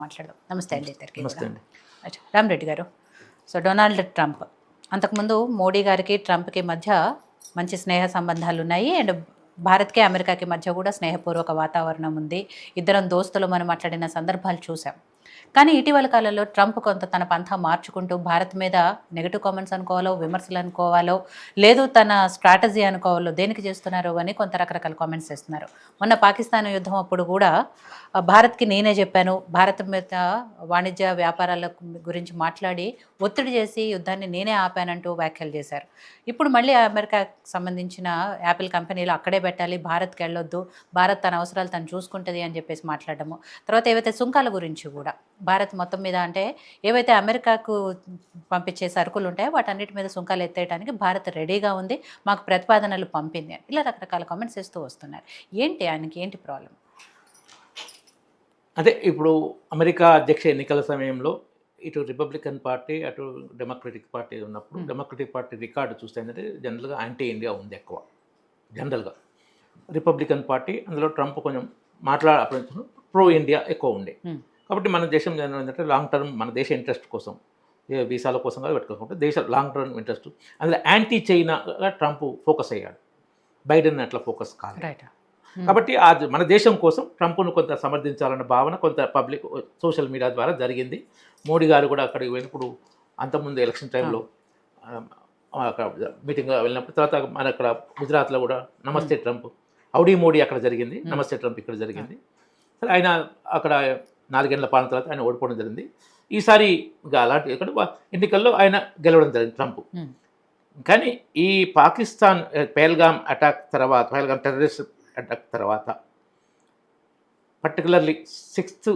మాట్లాడదాం. నమస్తే అండి ఇద్దరికి. నమస్తే అండి. రామరెడ్డి గారు, సో డొనాల్డ్ ట్రంప్ అంతకుముందు మోడీ గారికి ట్రంప్కి మధ్య మంచి స్నేహ సంబంధాలు ఉన్నాయి. అండ్ భారత్కి అమెరికాకి మధ్య కూడా స్నేహపూర్వక వాతావరణం ఉంది. ఇద్దరం దోస్తులు మనం మాట్లాడిన సందర్భాలు చూసాం. కానీ ఇటీవల కాలంలో ట్రంప్ కొంత తన పంథా మార్చుకుంటూ భారత్ మీద నెగిటివ్ కామెంట్స్ అనుకోవాలో, విమర్శలు అనుకోవాలో, లేదు తన స్ట్రాటజీ అనుకోవాలో, దేనికి చేస్తున్నారో అని కొంత రకరకాల కామెంట్స్ చేస్తున్నారు. మొన్న పాకిస్తాన్ యుద్ధం అప్పుడు కూడా భారత్కి నేనే చెప్పాను, భారత్ మీద వాణిజ్య వ్యాపారాల గురించి మాట్లాడి ఒత్తిడి చేసి యుద్ధాన్ని నేనే ఆపానంటూ వ్యాఖ్యలు చేశారు. ఇప్పుడు మళ్ళీ అమెరికాకు సంబంధించిన యాపిల్ కంపెనీలు అక్కడే పెట్టాలి, భారత్కి వెళ్ళొద్దు, భారత్ తన అవసరాలు తను చూసుకుంటుంది అని చెప్పేసి మాట్లాడము. తర్వాత ఏవైతే సుంకాల గురించి కూడా భారత్ మొత్తం మీద, అంటే ఏవైతే అమెరికాకు పంపించే సరుకులు ఉంటాయో వాటన్నిటి మీద సుంకాలు ఎత్తేయడానికి భారత్ రెడీగా ఉంది, మాకు ప్రతిపాదనలు పంపింది అని ఇలా రకరకాల కామెంట్స్ ఇస్తూ వస్తున్నారు. ఏంటి ఆయనకి ఏంటి ప్రాబ్లం? అదే ఇప్పుడు అమెరికా అధ్యక్ష ఎన్నికల సమయంలో ఇటు రిపబ్లికన్ పార్టీ అటు డెమోక్రటిక్ పార్టీ ఉన్నప్పుడు డెమోక్రటిక్ పార్టీ రికార్డు చూస్తే ఏంటంటే జనరల్గా యాంటీ ఇండియా ఉంది ఎక్కువ. జనరల్గా రిపబ్లికన్ పార్టీ అందులో ట్రంప్ కొంచెం అప్పుడు ప్రో ఇండియా ఎక్కువ ఉండే. కాబట్టి మన దేశం ఏంటంటే లాంగ్ టర్మ్ మన దేశ ఇంట్రెస్ట్ కోసం, వీసాల కోసం కాదు పెట్టుకోకుండా దేశ లాంగ్ టర్మ్ ఇంట్రెస్ట్, అందులో యాంటీ చైనాగా ట్రంప్ ఫోకస్ అయ్యాడు. బైడెన్ అట్లా ఫోకస్ కాదు. కాబట్టి అది మన దేశం కోసం ట్రంప్ను కొంత సమర్థించాలన్న భావన కొంత పబ్లిక్ సోషల్ మీడియా ద్వారా జరిగింది. మోడీ గారు కూడా అక్కడికి వెళ్ళినప్పుడు అంతకుముందు ఎలక్షన్ టైంలో అక్కడ మీటింగ్ వెళ్ళినప్పుడు, తర్వాత మన అక్కడ గుజరాత్లో కూడా నమస్తే ట్రంప్, హౌడీ మోడీ అక్కడ జరిగింది, నమస్తే ట్రంప్ ఇక్కడ జరిగింది. సరే, ఆయన అక్కడ 4 ఏళ్ల పాలన తర్వాత ఆయన ఓడిపోవడం జరిగింది. ఈసారి ఇంకా అలాంటి ఇక్కడ ఎన్నికల్లో ఆయన గెలవడం జరిగింది ట్రంప్. కానీ ఈ పాకిస్తాన్ పహల్గామ్ అటాక్ తర్వాత, పహల్గామ్ టెర్రరిస్ట్ అటాక్ తర్వాత, పర్టికులర్లీ 6th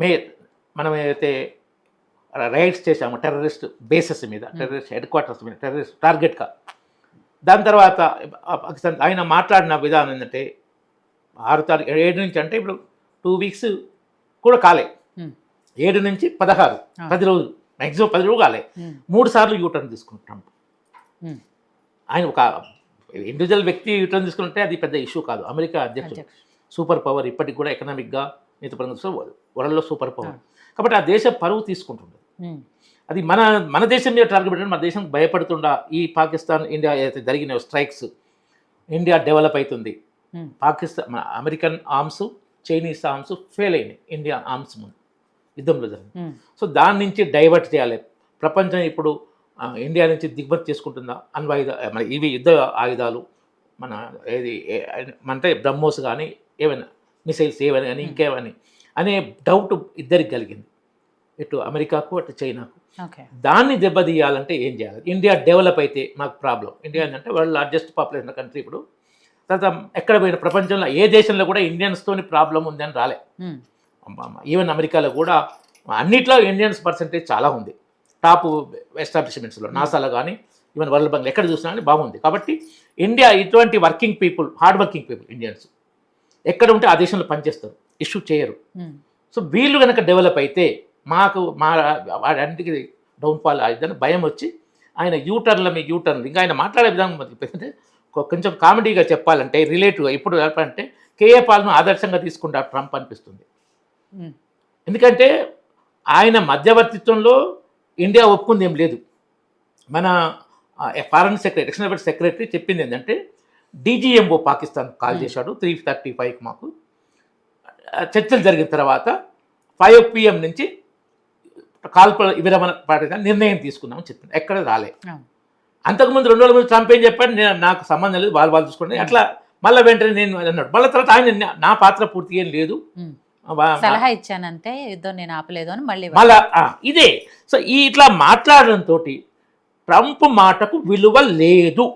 మే మనం ఏదైతే రైడ్స్ చేశామో టెర్రరిస్ట్ బేసెస్ మీద, టెర్రరిస్ట్ హెడ్ క్వార్టర్స్ మీద, టెర్రరిస్ట్ టార్గెట్గా, దాని తర్వాత పాకిస్తాన్ ఆయన మాట్లాడిన విధానం ఏంటంటే 6 తారీఖు 7 నుంచి, అంటే ఇప్పుడు 2 వీక్స్ కూడా కాలే, 7 నుంచి 16 10 రోజులు, మ్యాక్సిమం 10 రోజులు కాలే, 3 సార్లు యూటర్న్ తీసుకుంటాం. ఆయన ఒక ఇండివిజువల్ వ్యక్తి యూటర్న్ తీసుకుంటే అది పెద్ద ఇష్యూ కాదు. అమెరికా అధ్యక్షుడు సూపర్ పవర్, ఇప్పటికి కూడా ఎకనామిక్గా మిగతా వరల్డ్లో సూపర్ పవర్. కాబట్టి ఆ దేశ పరువు తీసుకుంటుంది. అది మన దేశం మీద టార్గెట్ పెట్టడం, మన దేశం భయపడుతుండా ఈ పాకిస్తాన్ ఇండియా ఏదైతే జరిగిన స్ట్రైక్స్, ఇండియా డెవలప్ అవుతుంది, Pakistan American arms Chinese arms fail అయినాయి ఇండియా ఆర్మ్స్ ముందు యుద్ధంలో జరిగింది. సో దాని నుంచి డైవర్ట్ చేయాలి. ప్రపంచం ఇప్పుడు ఇండియా నుంచి దిగుమతి చేసుకుంటుందా మన ఇవి యుద్ధ ఆయుధాలు, మన ఏది అంటే బ్రహ్మోస్ కానీ ఏమైనా మిసైల్స్ ఏవని కానీ ఇంకేమని అనే డౌట్ ఇద్దరికి కలిగింది, ఇటు అమెరికాకు అటు చైనాకు. దాన్ని దెబ్బతీయాలంటే ఏం చేయాలి? ఇండియా డెవలప్ అయితే మాకు ప్రాబ్లం. ఇండియా ఏంటంటే వరల్డ్ లార్జెస్ట్ పాపులేషన్ కంట్రీ. ఇప్పుడు తర్వాత ఎక్కడ పోయిన ప్రపంచంలో ఏ దేశంలో కూడా ఇండియన్స్తోని ప్రాబ్లం ఉంది అని రాలే. ఈవెన్ అమెరికాలో కూడా అన్నిట్లో ఇండియన్స్ పర్సంటేజ్ చాలా ఉంది. టాప్ ఎస్టాబ్లిష్మెంట్స్లో నాసాలో కానీ ఈవెన్ వరల్డ్ బ్యాంక్ ఎక్కడ చూసినా కానీ బాగుంది. కాబట్టి ఇండియా ఇటువంటి working people, hard working people Indians ఎక్కడ ఉంటే ఆ దేశంలో పనిచేస్తారు, ఇష్యూ చేయరు. సో వీళ్ళు కనుక డెవలప్ అయితే మాకు వాటికి డౌన్ఫాల్ అయిద్దని భయం వచ్చి ఆయన యూటర్న్ల మీ యూటర్న్లు, ఇంకా ఆయన మాట్లాడే విధానం అంటే కొంచెం కామెడీగా చెప్పాలంటే, రిలేటివ్గా ఇప్పుడు చెప్పాలంటే కేఏ పాల్ను ఆదర్శంగా తీసుకుంటారు ట్రంప్ అనిపిస్తుంది. ఎందుకంటే ఆయన మధ్యవర్తిత్వంలో ఇండియా ఒప్పుకుంది ఏం లేదు. మన foreign secretary, external affairs secretary చెప్పింది ఏంటంటే, డీజీఎంఓ పాకిస్తాన్ కాల్ చేశాడు 3:35కి మాకు చర్చలు జరిగిన తర్వాత 5 PM నుంచి కాల్పుల విరమణ పాటిగా నిర్ణయం తీసుకున్నామని చెప్పింది. ఎక్కడ రాలే. అంతకుముందు 2 రోజుల ముందు ట్రంప్ ఏం చెప్పాడు, నేను నాకు సంబంధం లేదు, వాళ్ళు చూసుకోండి అట్లా. మళ్ళీ వెంటనే నేను అన్నాడు. మళ్ళీ తర్వాత ఆయన నా పాత్ర పూర్తి ఏం లేదు, సలహా ఇచ్చానంటే యుద్ధం నేను ఆపలేదు అని మళ్ళీ ఇదే. సో ఇట్లా మాట్లాడడంతో ట్రంప్ మాటకు విలువ లేదు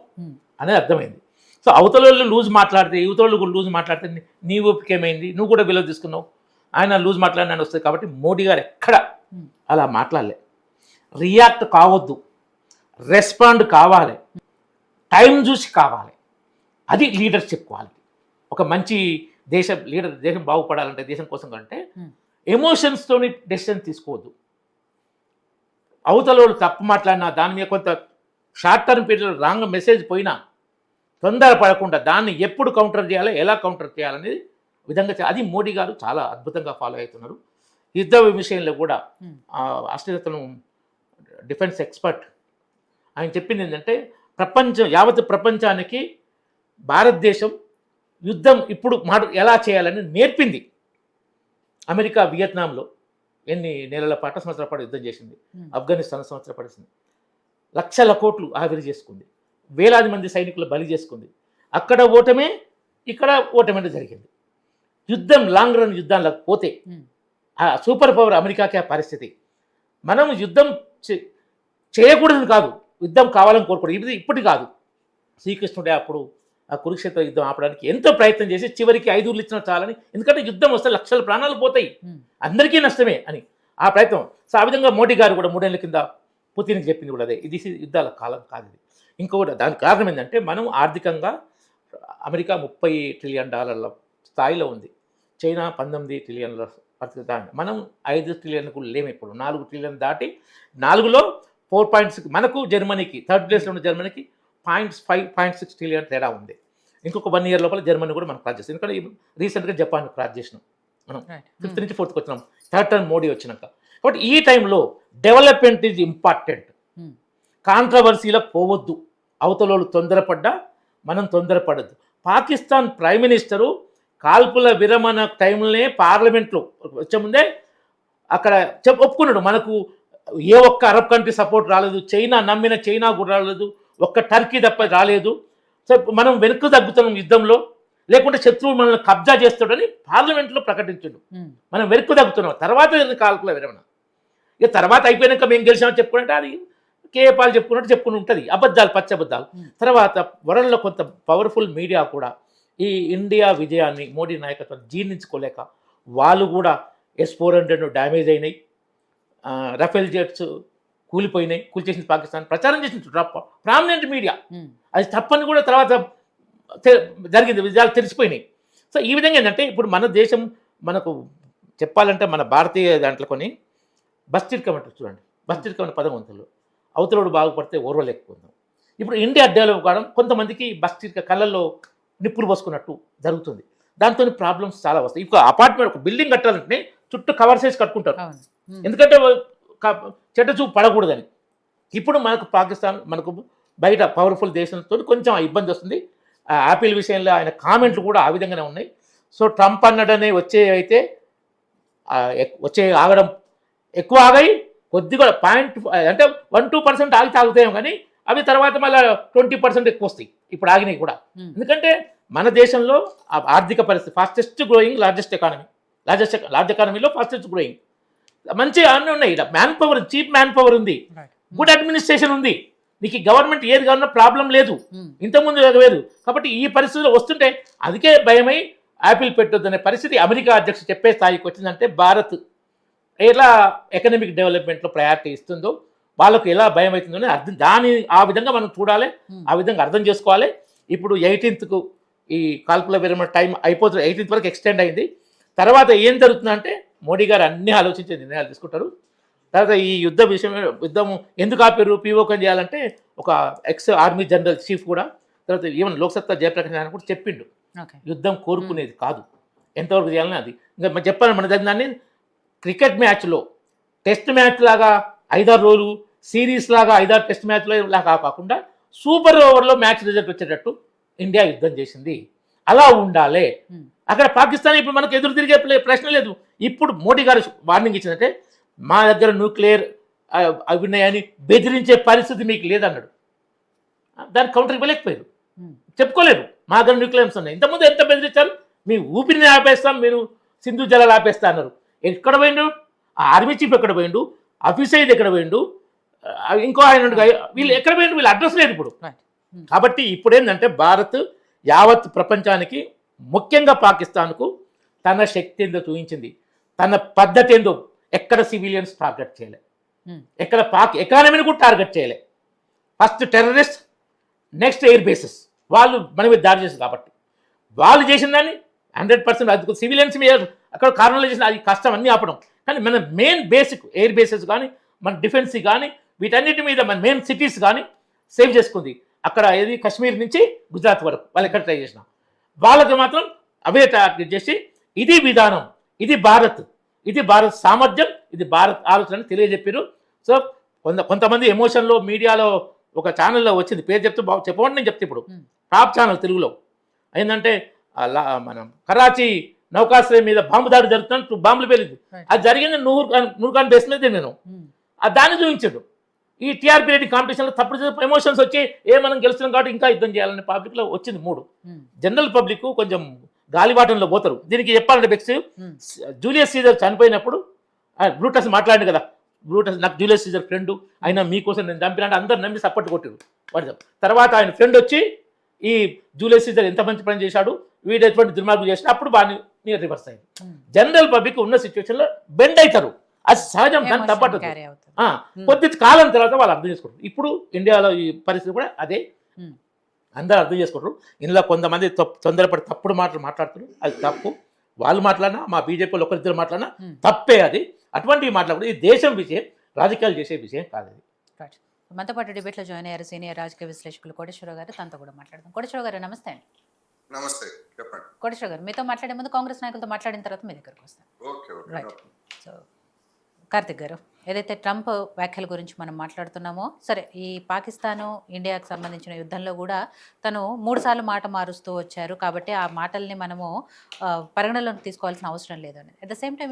అనేది అర్థమైంది. సో అవతల వాళ్ళు లూజ్ మాట్లాడితే, యువత వాళ్ళు లూజ్ మాట్లాడితే నీ ఓపిక ఏమైంది, నువ్వు కూడా విలువ తీసుకున్నావు, ఆయన లూజ్ మాట్లాడిన వస్తుంది. కాబట్టి మోడీ గారు ఎక్కడ అలా మాట్లాడలే. రియాక్ట్ కావద్దు, రెస్పాండ్ కావాలి, టైం చూసి కావాలి. అది లీడర్షిప్ క్వాలిటీ. ఒక మంచి లీడర్ దేశం బాగుపడాలంటే, దేశం కోసం కంటే ఎమోషన్స్తోని డెసిషన్ తీసుకోవద్దు. అవతల వాళ్ళు తప్పు మాట్లాడినా, దాని మీద కొంత short term period wrong message పోయినా తొందరపడకుండా దాన్ని ఎప్పుడు కౌంటర్ చేయాలో, ఎలా కౌంటర్ చేయాలనేది విధంగా అది మోడీ గారు చాలా అద్భుతంగా ఫాలో అవుతున్నారు. యుద్ధ విషయంలో కూడా ఆస్ట్రేలియా డిఫెన్స్ ఎక్స్పర్ట్ ఆయన చెప్పింది ఏంటంటే యావత్ ప్రపంచానికి భారతదేశం యుద్ధం ఇప్పుడు ఎలా చేయాలని నేర్పింది. అమెరికా వియత్నాంలో ఎన్ని నెలల పాటు సంవత్సరాల పాటు యుద్ధం చేసింది, ఆఫ్ఘనిస్తాన్ సంవత్సరాలు పడిసింది, లక్షల కోట్లు ఆవిరి చేసుకుంది, వేలాది మంది సైనికులు బలి చేసుకుంది. అక్కడ ఓటమే ఇక్కడ ఓటమే జరిగింది. యుద్ధం లాంగ్ రన్ యుద్ధాల్లో పోతే ఆ సూపర్ పవర్ అమెరికాకి ఆ పరిస్థితి. మనం యుద్ధం చేయకూడదని కాదు, యుద్ధం కావాలని కోరుకోవడం ఇది ఇప్పటి కాదు. శ్రీకృష్ణుడే అప్పుడు ఆ కురుక్షేత్ర యుద్ధం ఆపడానికి ఎంతో ప్రయత్నం చేసి చివరికి 5 ఊర్లు ఇచ్చినా చాలని, ఎందుకంటే యుద్ధం వస్తే లక్షల ప్రాణాలు పోతాయి, అందరికీ నష్టమే అని ఆ ప్రయత్నం. సో ఆ విధంగా మోడీ గారు కూడా 3 ఏళ్ల కింద పుతిన్కి చెప్పింది కూడా అదే, ఇది యుద్ధాల కాలం కాదు ఇది. ఇంకొకటి దానికి కారణం ఏంటంటే మనం ఆర్థికంగా అమెరికా $30 ట్రిలియన్ స్థాయిలో ఉంది, చైనా 19 ట్రిలియన్ల దాన్ని, మనం 5 ట్రిలియన్కు లేము. ఇప్పుడు 4 ట్రిలియన్ దాటి 4లో 4.6 మనకు జర్మనీకి థర్డ్ ప్లేస్లో ఉన్న జర్మనీకి 0.6 ట్రిలియన్ తేడా ఉంది. ఇంకొక 1 ఇయర్ లోపల జర్మనీ కూడా మనం క్రాస్ చేస్తాం. ఎందుకంటే రీసెంట్గా జపాన్ క్రాస్ చేసినాం మనం, 5th నుంచి 4th వచ్చినాం థర్డ్ టర్మ్ మోడీ వచ్చినాక. కాబట్టి ఈ టైంలో డెవలప్మెంట్ ఈజ్ ఇంపార్టెంట్. కాంట్రవర్సీలో పోవద్దు, అవతలోళ్ళు తొందరపడ్డా మనం తొందరపడద్దు. పాకిస్తాన్ ప్రైమ్ మినిస్టరు కాల్పుల విరమణ టైంలోనే పార్లమెంట్లో వచ్చే ముందే అక్కడ ఒప్పుకున్నాడు, మనకు ఏ ఒక్క అరబ్ కంట్రీ సపోర్ట్ రాలేదు, చైనా నమ్మిన చైనా కూడా రాలేదు, ఒక్క టర్కీ తప్ప రాలేదు. సో మనం వెనుక తగ్గుతున్నాం యుద్ధంలో, లేకుంటే శత్రువు మనల్ని కబ్జా చేస్తాడని పార్లమెంట్లో ప్రకటించాడు. మనం వెనుక తగ్గుతున్నాం. తర్వాత కాల్పుల విరమణ, ఇక తర్వాత అయిపోయినాక మేము గెలిచామని చెప్పుకుంటే అది కేపాలు చెప్పుకుని ఉంటుంది, అబద్ధాలు, పచ్చి అబద్ధాలు. తర్వాత వరల్డ్లో కొంత పవర్ఫుల్ మీడియా కూడా ఈ ఇండియా విజయాన్ని మోడీ నాయకత్వం జీర్ణించుకోలేక వాళ్ళు కూడా S-400 డ్యామేజ్ అయినాయి, రఫేల్ జెట్స్ కూల్చేసింది పాకిస్తాన్ ప్రచారం చేసింది ప్రామినెంట్ మీడియా. అది తప్పని కూడా తర్వాత జరిగింది, విజయాలు తెలిసిపోయినాయి. సో ఈ విధంగా ఏంటంటే ఇప్పుడు మన దేశం మనకు చెప్పాలంటే మన భారతీయ దాంట్లో కొన్ని బస్తిర్కమంటారు చూడండి, బస్తిర్కమైన పదం వంతులు, అవతలోడు బాగుపడితే ఓర్వలేకపోతున్నాం. ఇప్పుడు ఇండియా డెవలప్ కావడం కొంతమందికి బస్తిర్క కళ్ళల్లో నిప్పులు పోసుకున్నట్టు జరుగుతుంది, దాంతో ప్రాబ్లమ్స్ చాలా వస్తాయి. ఇప్పుడు అపార్ట్మెంట్ ఒక బిల్డింగ్ కట్టాలంటే చుట్టూ కవర్ చేసి కట్టుకుంటారు, ఎందుకంటే చెడ్డ చూపు పడకూడదని. ఇప్పుడు మనకు పాకిస్తాన్ మనకు బయట పవర్ఫుల్ దేశంతో కొంచెం ఇబ్బంది వస్తుంది. యాపిల్ విషయంలో ఆయన కామెంట్లు కూడా ఆ విధంగానే ఉన్నాయి. సో ట్రంప్ అన్నడనే వచ్చే ఆగడం ఎక్కువ ఆగాయి, కొద్దిగా అంటే 1-2% ఆగుతాయేమో కానీ అవి తర్వాత మళ్ళీ 20% ఎక్కువ వస్తాయి. ఇప్పుడు ఆగినాయి కూడా, ఎందుకంటే మన దేశంలో ఆర్థిక పరిస్థితి ఫాస్టెస్ట్ గ్రోయింగ్ లార్జ్ ఎకానమీలో ఫాస్టెస్ట్ గ్రోయింగ్, మంచి అన్నీ ఉన్నాయి. Man power, cheap man power ఉంది, గుడ్ అడ్మినిస్ట్రేషన్ ఉంది, నీకు గవర్నమెంట్ ఏది కావాలన్నా ప్రాబ్లం లేదు, ఇంతకుముందు లేదు. కాబట్టి ఈ పరిస్థితులు వస్తుంటే అందుకే భయమై యాపిల్ పెట్టొద్దనే పరిస్థితి అమెరికా అధ్యక్షుడు చెప్పే స్థాయికి వచ్చిందంటే భారత్ ఎలా ఎకనామిక్ డెవలప్మెంట్లో ప్రయారిటీ ఇస్తుందో వాళ్ళకు ఎలా భయం అవుతుందో ఆ విధంగా మనం చూడాలి, ఆ విధంగా అర్థం చేసుకోవాలి. ఇప్పుడు 18కు ఈ కాల్పుల విరమణ టైం అయిపోతుంది, 18th వరకు ఎక్స్టెండ్ అయింది. తర్వాత ఏం జరుగుతుందంటే మోడీ గారు అన్ని ఆలోచించే నిర్ణయాలు తీసుకుంటారు. తర్వాత ఈ యుద్ధం ఎందుకు ఆపారు, పీఓకం చేయాలంటే ఒక ఆర్మీ జనరల్ చీఫ్ కూడా, తర్వాత ఈవెన్ లోక్సత్తా జయప్రకాష్ ఆయన కూడా చెప్పిండు, యుద్ధం కోరుకునేది కాదు, ఎంతవరకు చేయాలని. అది ఇంకా చెప్పాను మన దాన్ని క్రికెట్ మ్యాచ్లో టెస్ట్ మ్యాచ్ లాగా 5-6 రోజులు, సిరీస్ లాగా 5-6 టెస్ట్ మ్యాచ్లో లాగా కాకుండా సూపర్ ఓవర్లో మ్యాచ్ రిజల్ట్ వచ్చేటట్టు ఇండియా యుద్ధం చేసింది, అలా ఉండాలి. అక్కడ పాకిస్తాన్ ఇప్పుడు మనకు ఎదురు తిరిగే ప్రశ్న లేదు. ఇప్పుడు మోడీ గారు వార్నింగ్ ఇచ్చిందంటే మా దగ్గర న్యూక్లియర్ అవి ఉన్నాయని బెదిరించే పరిస్థితి మీకు లేదన్నాడు. దానికి కౌంటర్ ఇవ్వలేకపోయారు, చెప్పుకోలేరు మా దగ్గర న్యూక్లియర్స్ ఉన్నాయి. ఇంతకుముందు ఎంత బెదిరించారు, మీ ఊపిరిని ఆపేస్తాం, మీరు సింధు జలాలు ఆపేస్తా అన్నారు. ఎక్కడ పోయిండు ఆ ఆర్మీ చీఫ్, ఎక్కడ పోయిండు ఆఫీస్ అయ్యేది, ఎక్కడ పోయిండు ఇంకో ఆయన, వీళ్ళు ఎక్కడ పోయిండు, వీళ్ళు అడ్రస్ లేదు ఇప్పుడు. కాబట్టి ఇప్పుడు ఏంటంటే భారత్ యావత్ ప్రపంచానికి ముఖ్యంగా పాకిస్తాన్కు తన శక్తి ఏందో చూపించింది, తన పద్ధతి ఏందో. ఎక్కడ సివిలియన్స్ టార్గెట్ చేయలే, ఎక్కడ ఎకానమీని కూడా టార్గెట్ చేయలే. First terrorist, next air bases, వాళ్ళు మన మీద దాడి చేశారు. కాబట్టి వాళ్ళు చేసిన దాన్ని 100% అది సివిలియన్స్ మీద అక్కడ కారణాలు చేసిన అది కష్టం అన్నీ ఆపడం. కానీ మన మెయిన్ బేసిక్ ఎయిర్ బేసెస్ కానీ మన డిఫెన్స్ కానీ వీటన్నిటి మీద మన మెయిన్ సిటీస్ కానీ సేవ్ చేసుకుంది. అక్కడ ఏది కాశ్మీర్ నుంచి గుజరాత్ వరకు వాళ్ళు ఎక్కడ ట్రై చేసినా వాళ్ళకి మాత్రం అవే టార్గెట్ చేసి ఇది విధానం, ఇది భారత్, ఇది భారత్ సామర్థ్యం, ఇది భారత్ ఆలోచన తెలియజెప్పారు. సో కొంతమంది ఎమోషన్లో మీడియాలో ఒక ఛానల్లో వచ్చింది, పేరు చెప్తే చెప్పండి, నేను చెప్తే ఇప్పుడు టాప్ ఛానల్ తెలుగులో ఏంటంటే మనం కరాచీ నౌకాశ్రయం మీద బాంబు దాడి జరుగుతున్నట్టు బాంబులు పేలింది. అది జరిగింది నూర్ఖాన్ బేస్ మీద నేను దాన్ని చూపించాడు. ఈ టీఆర్పీ రేటింగ్ కాంపిటీషన్లో తప్పుడు ఎమోషన్స్ వచ్చి మనం గెలుస్తున్నాం కాబట్టి ఇంకా యుద్ధం చేయాలని పబ్లిక్లో వచ్చింది 3. జనరల్ పబ్లిక్ కొంచెం గాలివాటంలో పోతారు. దీనికి చెప్పాలంటే బెక్స్ జూలియస్ సీజర్ చనిపోయినప్పుడు బ్రూటస్ మాట్లాడింది కదా, బ్రూటస్ నాకు జూలియస్ సీజర్ ఫ్రెండ్, అయినా మీకోసం నేను చంపినంటే అందరు నమ్మి సపోర్ట్ కొట్టారు వాడు. తర్వాత ఆయన ఫ్రెండ్ వచ్చి ఈ జూలియస్ సీజర్ ఎంత మంచి పని చేశాడు, వీడు ఎటువంటి దుర్మార్గం చేసినా అప్పుడు బాగా రివర్స్ అయింది. జనరల్ పబ్లిక్ ఉన్న సిచ్యువేషన్లో బెండ్ అవుతారు, అది సహజం, కానీ తప్పదు. కొద్ది కాలం తర్వాత వాళ్ళు అర్థం చేసుకుంటారు. ఇప్పుడు ఇండియాలో ఈ పరిస్థితి కూడా అదే, అందరూ అర్థం చేసుకుంటారు. ఇందులో కొంతమంది తొందరపడి తప్పుడు మాటలు మాట్లాడుతున్నారు, అది తప్పు. వాళ్ళు మాట్లాడినా, మా బీజేపీలో ఒకరిద్దరు మాట్లాడినా తప్పే అది. అటువంటి మాట్లాడకూడదు. ఈ దేశం విషయం, రాజకీయాలు చేసే విషయం కాదు అది. మనతో పాటు డిబేట్లో జాయిన్ అయ్యారు సీనియర్ రాజకీయ విశ్లేషకులు కోటేశ్వరరావు గారు, తనతో కూడా మాట్లాడదాం. కోటేశ్వరరావు గారు నమస్తే అండి. నమస్తే, చెప్పండి. కోటేశ్వర గారు, మీతో మాట్లాడే ముందు కాంగ్రెస్ నాయకులతో మాట్లాడిన తర్వాత మీ దగ్గరకు వస్తాను. రైట్. సో కార్తిక్ గారు, ఏదైతే ట్రంప్ వ్యాఖ్యల గురించి మనం మాట్లాడుతున్నామో, సరే ఈ పాకిస్తాను ఇండియాకు సంబంధించిన యుద్ధంలో కూడా తను 3 సార్లు మాట మారుస్తూ వచ్చారు, కాబట్టి ఆ మాటల్ని మనము పరిగణలోకి తీసుకోవాల్సిన అవసరం లేదు అనేది. At the same time